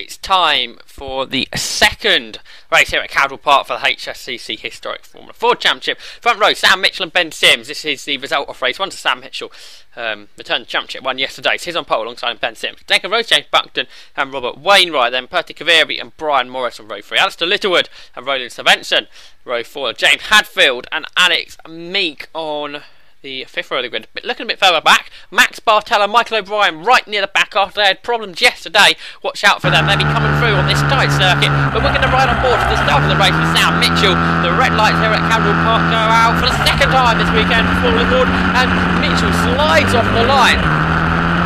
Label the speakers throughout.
Speaker 1: it's time for the second race here at Cadwell Park for the HSCC Historic Formula 4 Championship. Front row, Sam Mitchell and Ben Sims. This is the result of race 1 to Sam Mitchell. Returned the championship one yesterday. So he's on pole alongside Ben Sims. Second row, James Buckton and Robert Wainwright. Then Perty Kaveri and Brian Morris on row 3. Alistair Littlewood and Roland Svensson. Row 4, James Hadfield and Alex Meek on the 5th row of the grid. Looking a bit further back, Max Bartell and Michael O'Brien right near the back after they had problems yesterday. Watch out for them, they'll be coming through on this tight circuit. But we're going to ride on board for the start of the race with Sam Mitchell. The red lights here at Cadwell Park go out for the second time this weekend for Formula 4, and Mitchell slides off the line.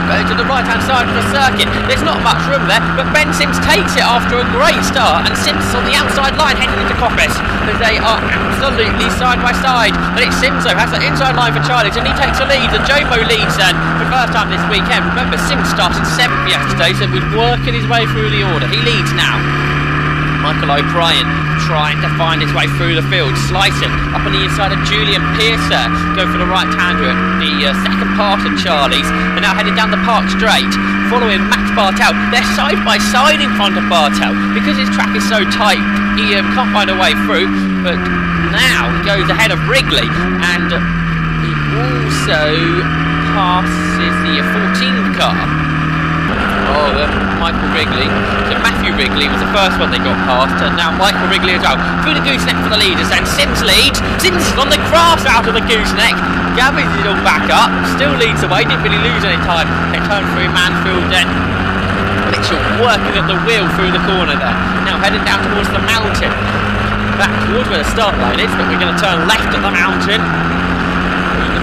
Speaker 1: Going to the right hand side of the circuit. There's not much room there, but Ben Sims takes it after a great start, and Sims is on the outside line heading into Coppice. They are absolutely side by side, but it's Sims though has that inside line for Charlie's, and he takes a lead. And Jomo leads then for the first time this weekend. Remember, Sims started 7th yesterday, so he's working his way through the order. He leads now. Michael O'Brien trying to find his way through the field, slicing up on the inside of Julian Pearce. Go for the right hander at the second part of Charlie's. They're now heading down the park straight, following Max Bartell. They're side by side in front of Bartell because his track is so tight. He can't find a way through, but now he goes ahead of Wrigley, and he also passes the 14 car. Michael Wrigley. So Matthew Wrigley was the first one they got past, and now Michael Wrigley as well. Through the gooseneck for the leaders, and Sims leads. Sims is on the grass out of the gooseneck. Gavin's it all back up, still leads away, didn't really lose any time. They turn through Mansfield then. Mitchell working at the wheel through the corner there. Now heading down towards the mountain. Back towards where the start line is, but we're going to turn left at the mountain.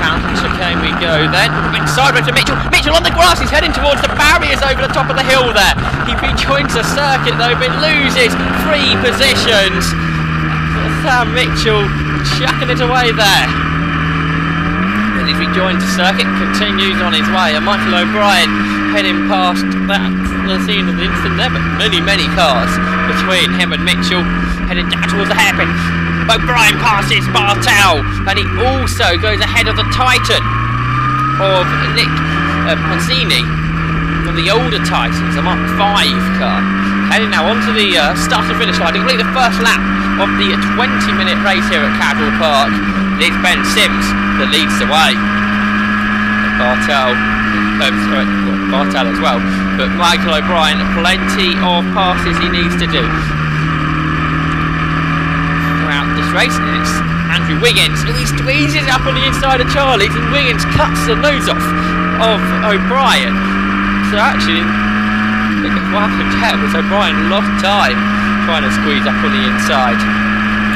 Speaker 1: Mountain chicane we go then. Sideways to Mitchell. Mitchell on the grass, he's heading towards the barriers over the top of the hill there. He rejoins the circuit though, but loses 3 positions. Sam Mitchell chucking it away there. And he rejoins the circuit, continues on his way, and Michael O'Brien heading past the scene of the incident there, but many cars between him and Mitchell, heading down towards the hairpin. O'Brien passes Bartell, and he also goes ahead of the Titan of Nick Pancini from the older Titans, a Mark 5 car. Heading now onto the start and finish line. I believe the first lap of the 20-minute race here at Cadwell Park. It's Ben Sims that leads the way. Bartell as well, but Michael O'Brien, plenty of passes he needs to do this race. And it's Andrew Wiggins who he squeezes up on the inside of Charlie's, and Wiggins cuts the nose off of O'Brien. So actually what happened there was O'Brien lost time trying to squeeze up on the inside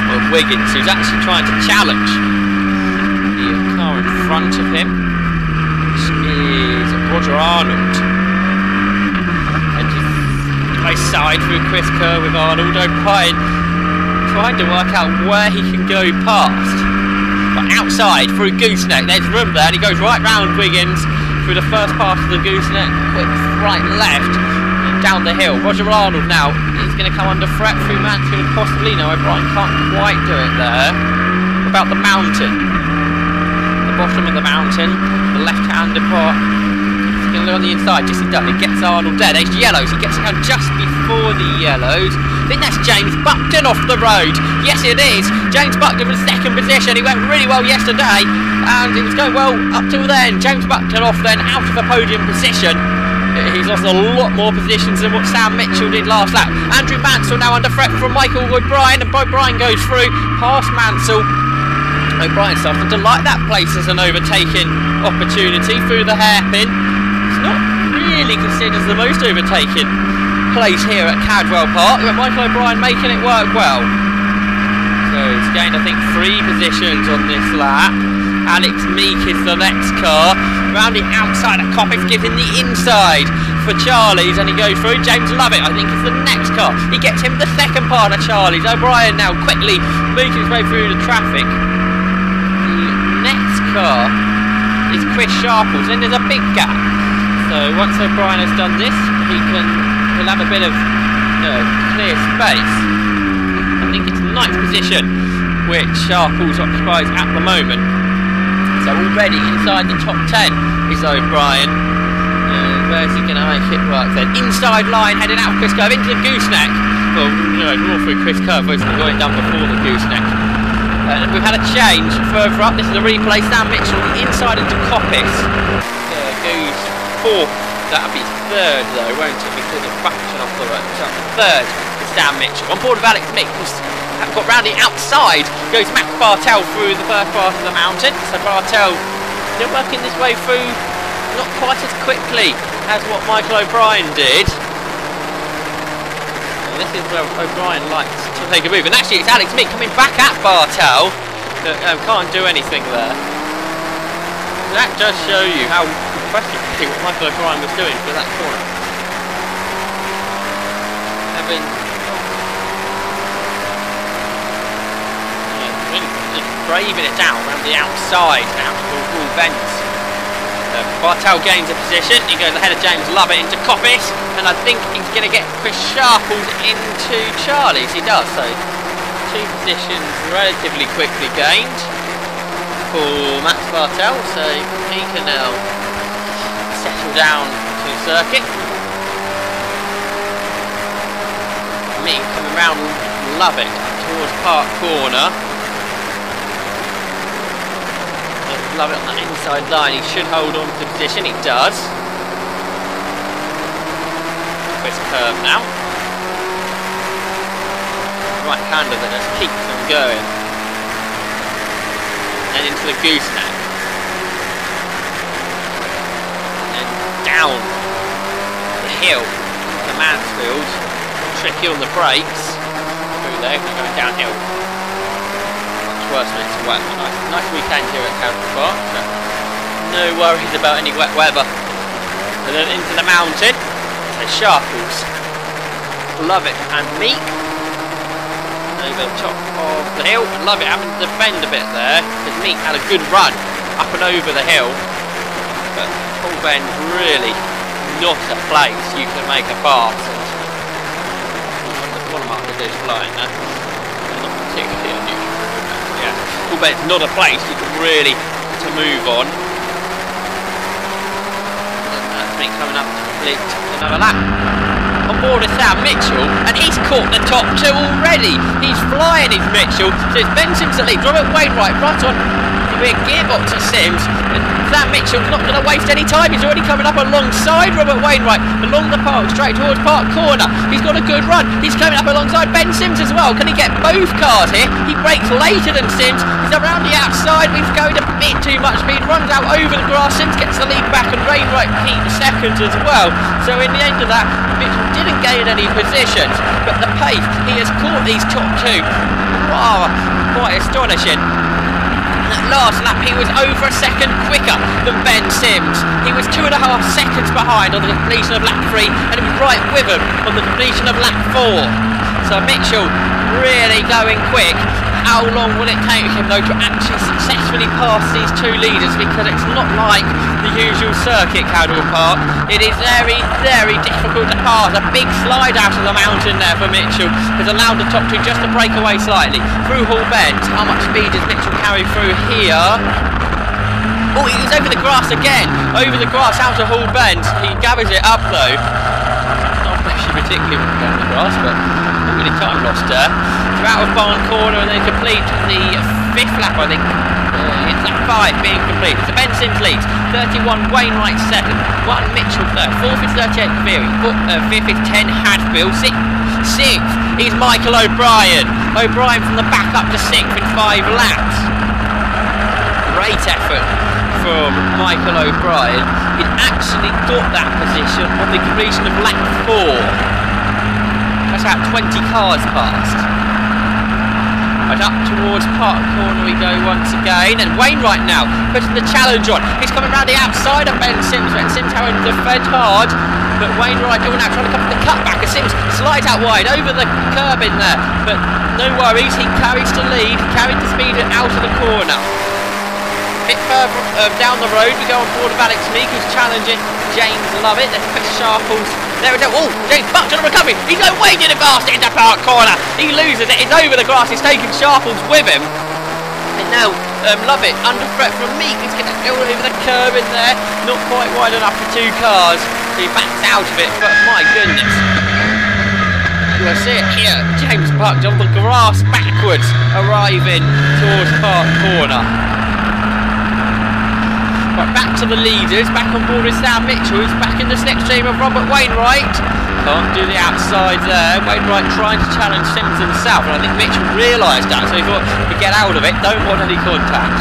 Speaker 1: of Wiggins, who's actually trying to challenge the car in front of him, which is Roger Arnold. And just race side through Chris Kerr with Arnold. O'Brien trying to work out where he can go past, but outside through gooseneck there's room there, and he goes right round Wiggins through the first part of the gooseneck, quick right left and down the hill. Roger Arnold now is going to come under threat through Mansfield, possibly. No, O'Brien can't quite do it there. About the mountain, the bottom of the mountain, the left-handed part. He's going to look on the inside, just he does. He gets Arnold there. There's yellows. He gets it down just before the yellows. I think that's James Buckton off the road. Yes, it is. James Buckton was second position. He went really well yesterday, and it was going well up till then. James Buckton off then, out of a podium position. He's lost a lot more positions than what Sam Mitchell did last lap. Andrew Mansell now under threat from Michael O'Brien, and O'Brien goes through past Mansell. O'Brien starting to like that place as an overtaking opportunity through the hairpin. It's not really considered as the most overtaking place here at Cadwell Park, but Michael O'Brien making it work well. So he's gained, I think, 3 positions on this lap. Alex Meek is the next car. Round the outside of Coppice, gives him the inside for Charlie's, and he goes through. James Lovett, I think, is the next car. He gets him the second part of Charlie's. O'Brien now quickly making his way through the traffic. The next car is Chris Sharples, and there's a big gap. So once O'Brien has done this, he'll have a bit of clear space. I think it's 9th position which Sharples occupies at the moment. So already inside the top 10 is O'Brien. Where's he going to make it work then? Inside line, heading out of Chris Curve into the gooseneck. Well, all through Chris Curve, wasn't going down before the gooseneck. We've had a change further up. This is a replay. Sam Mitchell inside into Coppice. Goes fourth. That'll be third though, won't it? Because of fraction off the road. So third is Sam Mitchell. On board of Alex Mick, who's got round the outside. Goes Max Bartel through the first part of the mountain. So Bartel still working this way through, not quite as quickly as what Michael O'Brien did. And this is where O'Brien likes to take a move. And actually it's Alex Mick coming back at Bartel. Can't do anything there. That does show you how impressive what Michael O'Brien was doing for that corner. Having really just braving it down around the outside now to all bends. Bartel gains a position. He goes ahead of James Lovett into Coppice, and I think he's going to get Chris Sharples into Charlie's. He does, so 2 positions relatively quickly gained for Max Bartel, so he can now settle down to the circuit. Me coming round Lovett towards Park Corner. Lovett on that inside line. He should hold on to the position. He does. Chris Curve now. Right hander that just keeps them going. And into the gooseneck. And then down the hill to Mansfield. Tricky on the brakes. Through there, we're going downhill. Much worse when it's wet. Nice weekend here at Cadwell Park. So no worries about any wet weather. And then into the mountain. So Sharples, Lovett and Meek. Over the top of the hill, and Lovett having to defend a bit there because Meek had a good run up and over the hill, but Paul Ben's really not a place you can make a pass. And the corner marker goes flying there. Not particularly unusual. Yeah, Paul Ben's not a place you can really to move on. And that's Meek coming up to complete another lap. On board is Sam Mitchell, and he's caught the top 2 already. He's flying, is Mitchell. So it's Ben Sims that leads. Robert Wainwright right on the rear gearbox at Sims. And Sam Mitchell's not going to waste any time. He's already coming up alongside Robert Wainwright along the park, straight towards Park Corner. He's got a good run. He's coming up alongside Ben Sims as well. Can he get both cars here? He brakes later than Sims. He's around the outside. He's going a bit too much speed. Runs out over the grass. Sims gets the lead back, and Wainwright keeps seconds as well. So in the end of that, Mitchell didn't gain any positions, but the pace he has caught these top 2. Wow, quite astonishing. That last lap he was over a second quicker than Ben Sims. He was 2.5 seconds behind on the completion of lap 3, and he was right with him on the completion of lap 4. So Mitchell really going quick. How long will it take him though to actually successfully pass these 2 leaders, because it's not like the usual circuit, Cadwell Park. It is very, very difficult to pass. A big slide out of the mountain there for Mitchell has allowed the top 2 just to break away slightly. Through Hall Bend, how much speed does Mitchell carry through here? Oh, he's over the grass again. Over the grass out to Hall Bend. He gathers it up though. Not actually particularly on the grass, but not really time lost there. Out of Barn Corner and then complete the 5th lap, I think. It's lap 5 being completed. So Ben Sims leads, 31 Wainwright 2nd, 1 Mitchell 3rd, 4th is 38 Cleary, 5th is 10 Hadfield, 6th is Michael O'Brien. O'Brien from the back up to 6th in 5 laps. Great effort from Michael O'Brien. He's actually got that position on the completion of lap 4. That's about 20 cars past. Right up towards Park Corner we go once again, and Wainwright now putting the challenge on. He's coming round the outside of Ben Sims. Ben Sims having to defend hard, but Wainwright now trying to come to the cutback as Sims slides out wide over the curb in there, but no worries, he carries to lead, carried the speed out of the corner. A bit further down the road we go on board of Alex Meek, who's challenging James Lovett. There's Chris Sharples. There we go. Oh, James Buck on the recovery. He's going way too fast into Park Corner. He loses it. It's over the grass. He's taking Sharples with him. And now Love it. Under threat from Meek. He's going to go over the curb in there. Not quite wide enough for 2 cars. So he backs out of it, but my goodness. You'll see it here. James Buck on the grass backwards, arriving towards Park Corner. Right, back to the leaders. Back on board with Sam Mitchell. He's back in the slipstream of Robert Wainwright. Can't do the outside there. Wainwright trying to challenge Sims himself, and I think Mitchell realised that, so he thought, we get out of it, don't want any contact.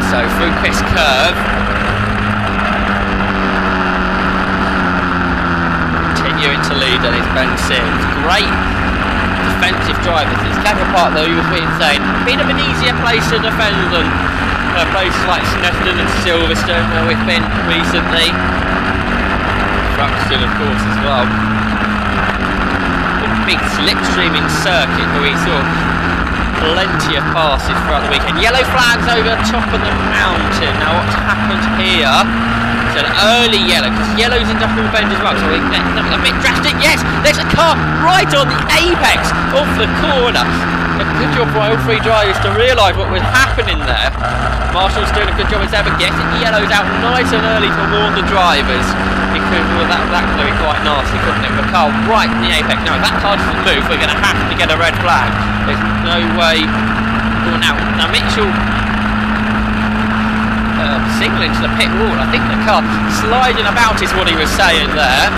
Speaker 1: So through Chris Curve. Continuing to lead, and it's Ben Sims. Great defensive driver. This Cadwell Park, though, you were saying, been of an easier place to defend than places like Snetterton and Silverstone, where we've been recently. Ruxton, of course, as well. A big slipstreaming circuit where we saw plenty of passes throughout the weekend. Yellow flags over top of the mountain. Now, what's happened here? It's an early yellow, because yellow's into Hall Bend as well, so we're a bit drastic. Yes, there's a car right on the apex of the corner. A good job by all 3 drivers to realise what was happening there. Marshall's doing a good job as ever, getting the yellows out nice and early to warn the drivers, because well, that could be quite nasty, couldn't it? The car right in the apex. Now, if that car doesn't move, we're going to have to get a red flag. There's no way. Oh, now Mitchell signalling to the pit wall. I think the car sliding about is what he was saying there.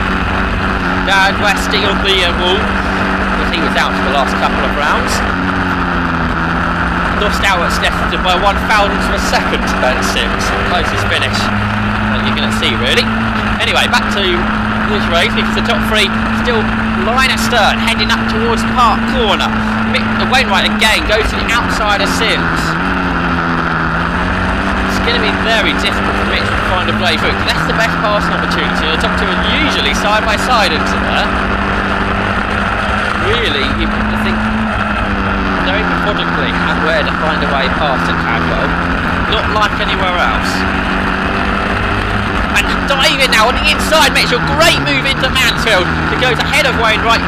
Speaker 1: Dan Westy on the wall, because he was out for the last couple of rounds. Lost out at Stephenson by 1/1000 of a second to Ben Sims. Closest finish that you're going to see, really. Anyway, back to this race, because the top 3 still line astern, heading up towards Park Corner. Wainwright again goes to the outside of Sims. It's going to be very difficult for Mitchell to find a play through. That's the best passing opportunity. The top 2 are usually side by side into there. Really, you think very methodically at where to find a way past at Cadwell, not like anywhere else. And diving now on the inside, Mitchell, great move into Mansfield. He goes ahead of Wainwright.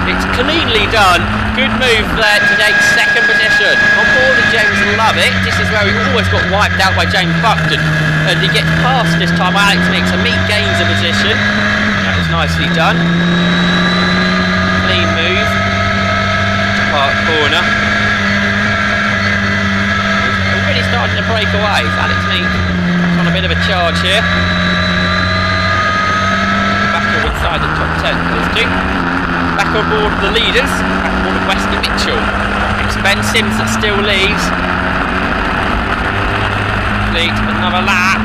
Speaker 1: It's cleanly done. Good move there to take 2nd position. On board with James Lovett. This is where he always got wiped out by James Buckton. And he gets past this time by Alex Mix, and Meek gains a position. That was nicely done. Clean move to Park Corner. Already starting to break away. Alex Meek on a bit of a charge here. Back inside the top 10, those 2. Back on board the leaders. Back on board of Wesley Mitchell. It's Ben Sims that still leads. Lead another lap.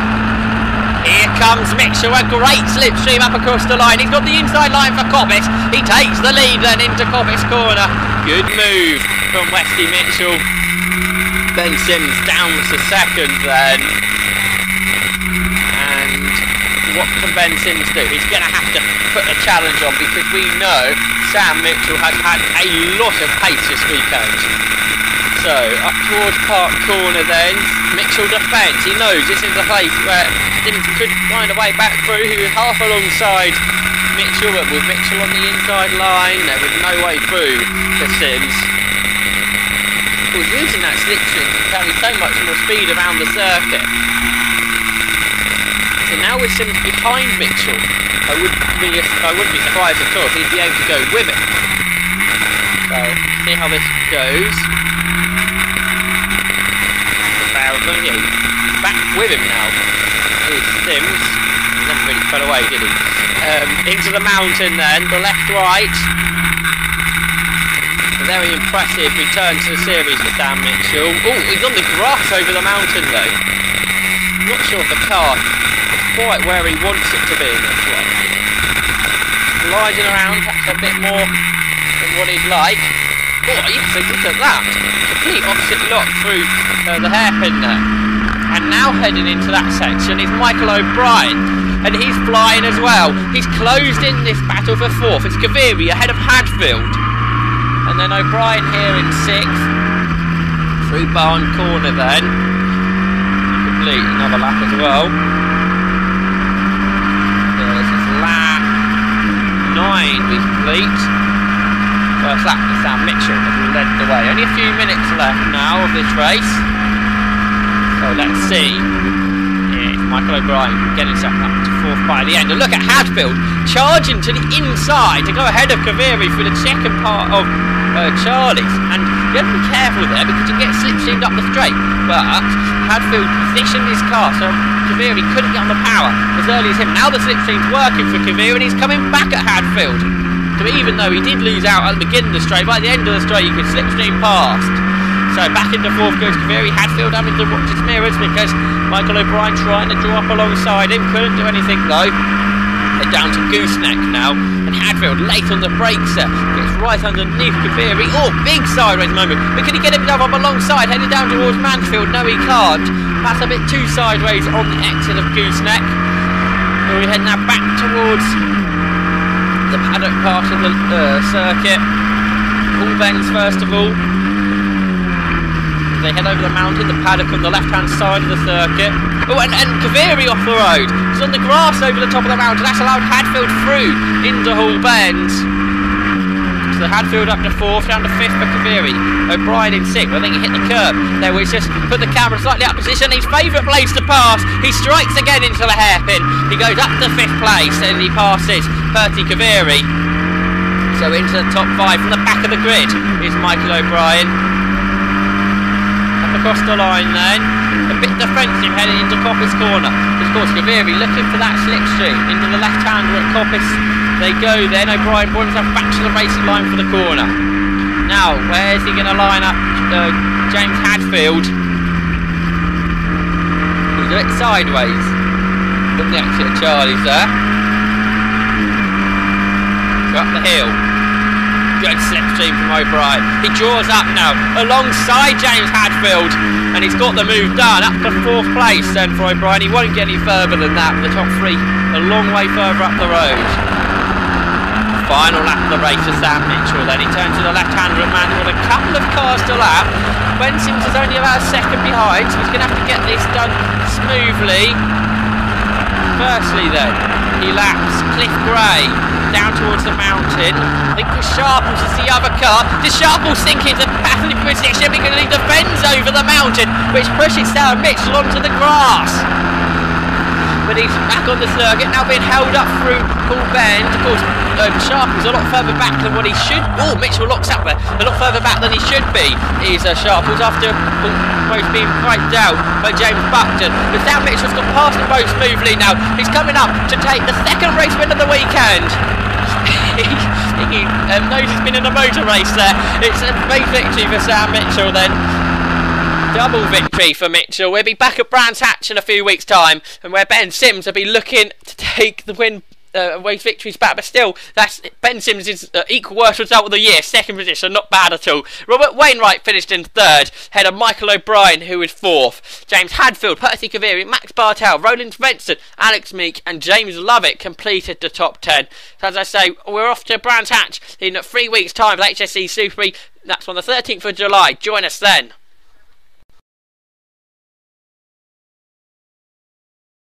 Speaker 1: Here comes Mitchell, a great slipstream up across the line. He's got the inside line for Coppice. He takes the lead then into Coppice Corner. Good move from Wesley Mitchell. Ben Sims down to 2nd then. And what can Ben Sims do? He's going to have to put a challenge on, because we know Sam Mitchell has had a lot of pace this weekend. So, up towards Park Corner then, Mitchell defends. He knows this is the place where Sims could find a way back through. He was half alongside Mitchell, but with Mitchell on the inside line, there was no way through for Sims. He was using that slipstream to carry so much more speed around the circuit. So now with Sims behind Mitchell, I wouldn't be surprised at all if he'd be able to go with it. So, see how this goes. Yeah, back with him now. Here's Sims. He never really fell away, did he? Into the mountain then, the left-right. A very impressive return to the series for Sam Mitchell. Oh, he's on the grass over the mountain though. Not sure if the car is quite where he wants it to be in this one. Sliding around, perhaps a bit more than what he'd like. Oh, yes, look at that. Complete opposite lock through the hairpin there. And now heading into that section is Michael O'Brien. And he's flying as well. He's closed in this battle for 4th. It's Kaviri ahead of Hadfield. And then O'Brien here in 6th. Through Barn Corner then. Complete another lap as well. This is lap 9 we complete. first lap to Sam Mitchell as he led the way. Only a few minutes left now of this race. So let's see if Michael O'Brien can get himself up to fourth by the end. And look at Hadfield charging to the inside to go ahead of Kaviri through the second part of Charlie's. And you have to be careful there because you get slipstreamed up the straight. But Hadfield positioned his car so Kaviri couldn't get on the power as early as him. Now the slipstream's working for Kaviri and he's coming back at Hadfield. So even though he did lose out at the beginning of the straight, by the end of the straight you could slipstream past. So back into fourth goes Kaviri. Hadfield having to watch his mirrors because Michael O'Brien trying to draw up alongside him. Couldn't do anything though. Head down to Gooseneck now. And Hadfield late on the brakes. Gets right underneath Kaviri. Oh, big sideways moment. But can he get himself up alongside? Headed down towards Mansfield. No, he can't. That's a bit too sideways on the exit of Gooseneck. So we head now back towards the paddock part of the circuit. All bends first of all. They head over the mountain, the paddock on the left-hand side of the circuit. Oh, and Kaviri off the road. He's on the grass over the top of the mountain. That's allowed Hadfield through into Hall Bend. So Hadfield up to fourth, down to fifth for Kaviri. O'Brien in sixth. I think he hit the curb. There we just put the camera slightly out of position. His favourite place to pass. He strikes again into the hairpin. He goes up to fifth place and he passes Percy Kaviri. So into the top five from the back of the grid is Michael O'Brien. Across the line then, a bit defensive heading into Coppice corner. Of course Kaviri looking for that slipstream into the left hander at Coppice. They go then, O'Brien brought himself back to the racing line for the corner. Now, where's he going to line up James Hadfield? He'll do it sideways from the exit of Charlie's there. Go up the hill. Good slipstream from O'Brien. He draws up now alongside James Hadfield and he's got the move done up to fourth place then for O'Brien. He won't get any further than that. The top three a long way further up the road. Final lap of the race for Sam Mitchell then. He turns to the left-hander at Mansfield. A couple of cars to lap. Ben Sims is only about a second behind, so he's going to have to get this done smoothly. Firstly then, he laps Cliff Gray down towards the mountain. I think Sharples is the other car. Does Sharples sink into passing position because he defends over the mountain, which pushes Sam Mitchell onto the grass? But he's back on the circuit, now being held up through Hall Bend. Of course, Sharples a lot further back than what he should. Oh, Mitchell locks up there. A lot further back than he should be is Sharples after both being wiped out by James Buckton. But Sam Mitchell's got past them both smoothly now. He's coming up to take the second race win of the weekend. He knows he's been in a motor race there. It's a big victory for Sam Mitchell then. Double victory for Mitchell. We'll be back at Brands Hatch in a few weeks' time, and where Ben Sims will be looking to take the win, away victories back. But still, that's Ben Sims' equal worst result of the year. Second position, not bad at all. Robert Wainwright finished in third, ahead of Michael O'Brien, who was fourth. James Hadfield, Percy Kaviri, Max Bartel, Roland Svensson, Alex Meek, and James Lovett completed the top 10. So as I say, we're off to Brands Hatch in 3 weeks' time for HSC Super E. That's on the 13th of July. Join us then.